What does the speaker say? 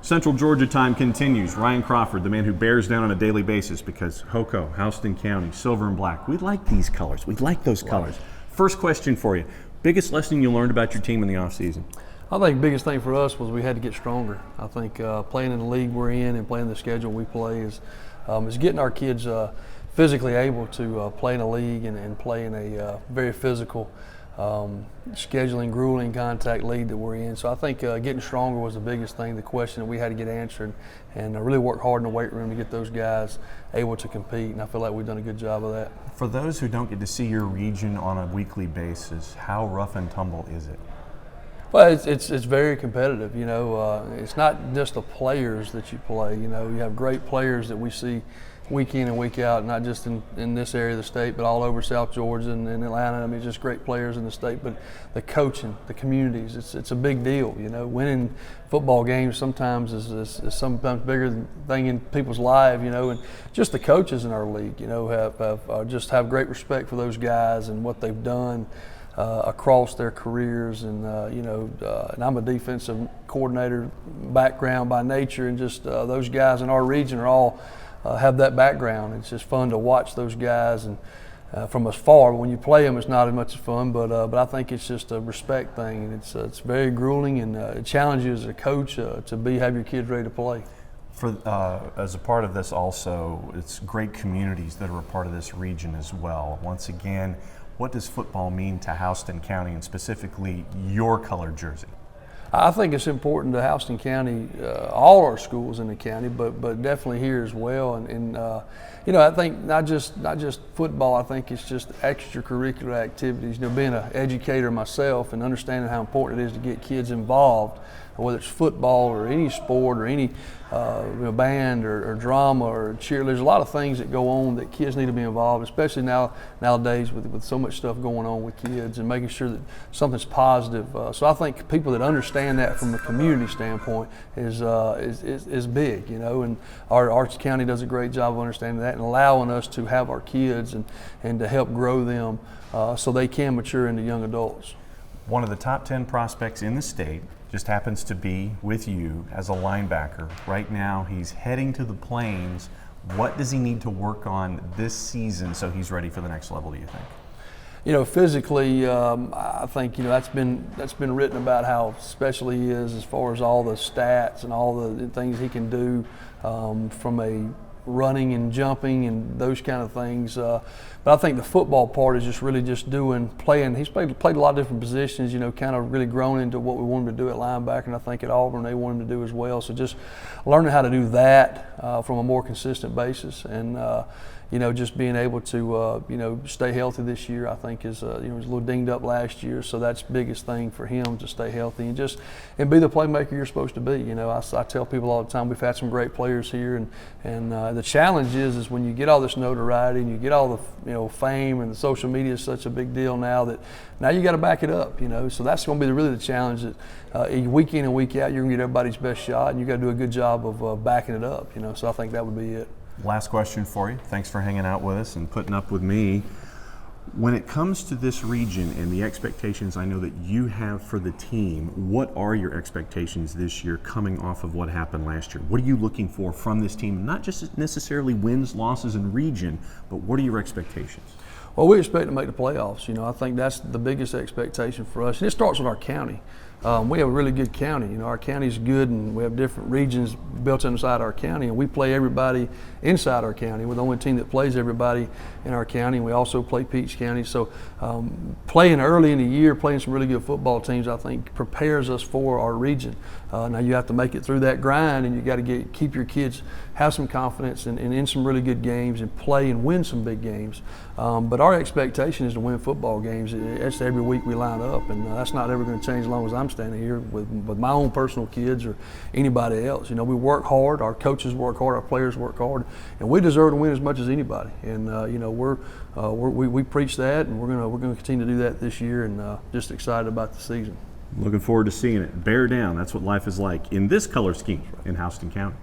Central Georgia time continues. Ryan Crawford, the man who bears down on a daily basis because HoCo, Houston County, silver and black. We like these colors. We like those colors. First question for you. Biggest lesson you learned about your team in the offseason? I think the biggest thing for us was we had to get stronger. I think playing in the league we're in and playing the schedule we play is getting our kids physically able to play in a league and play in a very physical, scheduling, grueling contact league that we're in. So I think getting stronger was the biggest thing, the question that we had to get answered, and really work hard in the weight room to get those guys able to compete, and I feel like we've done a good job of that. For those who don't get to see your region on a weekly basis, how rough and tumble is it? Well, it's very competitive. You know, it's not just the players that you play. You know, you have great players that we see week in and week out, not just in this area of the state, but all over South Georgia and Atlanta. I mean, just great players in the state, but the coaching, the communities, it's a big deal. You know, winning football games sometimes is sometimes bigger thing in people's lives. You know, and just the coaches in our league, you know, have great respect for those guys and what they've done across their careers, and and I'm a defensive coordinator background by nature, and just those guys in our region are all have that background. It's just fun to watch those guys, and from afar. When you play them, it's not as much fun, but I think it's just a respect thing, and it's very grueling, and it challenges you as a coach to have your kids ready to play. As a part of this also, it's great communities that are a part of this region as well. Once again, what does football mean to Houston County, and specifically your colored jersey? I think it's important to Houston County, all our schools in the county, but definitely here as well. And I think not just football. I think it's just extracurricular activities. You know, being an educator myself and understanding how important it is to get kids involved, whether it's football or any sport or any band or drama or cheer. There's a lot of things that go on that kids need to be involved, especially nowadays with so much stuff going on with kids, and making sure that something's positive. So I think people that understand that from a community standpoint is big, you know, and our county does a great job of understanding that and allowing us to have our kids and to help grow them so they can mature into young adults. One of the top 10 prospects in the state just happens to be with you as a linebacker. Right now, he's heading to the Plains. What does he need to work on this season so he's ready for the next level, do you think? You know, physically, I think, that's been written about how special he is as far as all the stats and all the things he can do from a running and jumping and those kind of things. But I think the football part is just really just playing. He's played a lot of different positions, kind of really grown into what we want him to do at linebacker, and I think at Auburn they want him to do as well. So just learning how to do that from a more consistent basis, and just being able to stay healthy this year, I think is he was a little dinged up last year, so that's the biggest thing for him, to stay healthy and be the playmaker you're supposed to be. I tell people all the time, we've had some great players here, and the challenge is when you get all this notoriety and you get all the fame, and the social media is such a big deal now that now you got to back it up. So that's going to be really the challenge, that week in and week out you're going to get everybody's best shot, and you got to do a good job of backing it up. So I think that would be it. Last question for you. Thanks for hanging out with us and putting up with me. When it comes to this region and the expectations I know that you have for the team, what are your expectations this year coming off of what happened last year? What are you looking for from this team? Not just necessarily wins, losses, and region, but what are your expectations? Well, we expect to make the playoffs. I think that's the biggest expectation for us. And it starts with our county. We have a really good county. Our county's good, and we have different regions built inside our county, and we play everybody inside our county. We're the only team that plays everybody in our county, and we also play Peach County. So playing early in the year, playing some really good football teams, I think prepares us for our region. Now you have to make it through that grind, and you got to keep your kids, have some confidence and in some really good games, and play and win some big games. But our expectation is to win football games. It's every week we line up, and that's not ever going to change as long as I'm standing here with my own personal kids or anybody else. We work hard, our coaches work hard, our players work hard, and we deserve to win as much as anybody. And we preach that, and we're going to continue to do that this year, and just excited about the season. Looking forward to seeing it. Bear down. That's what life is like in this color scheme in Houston County.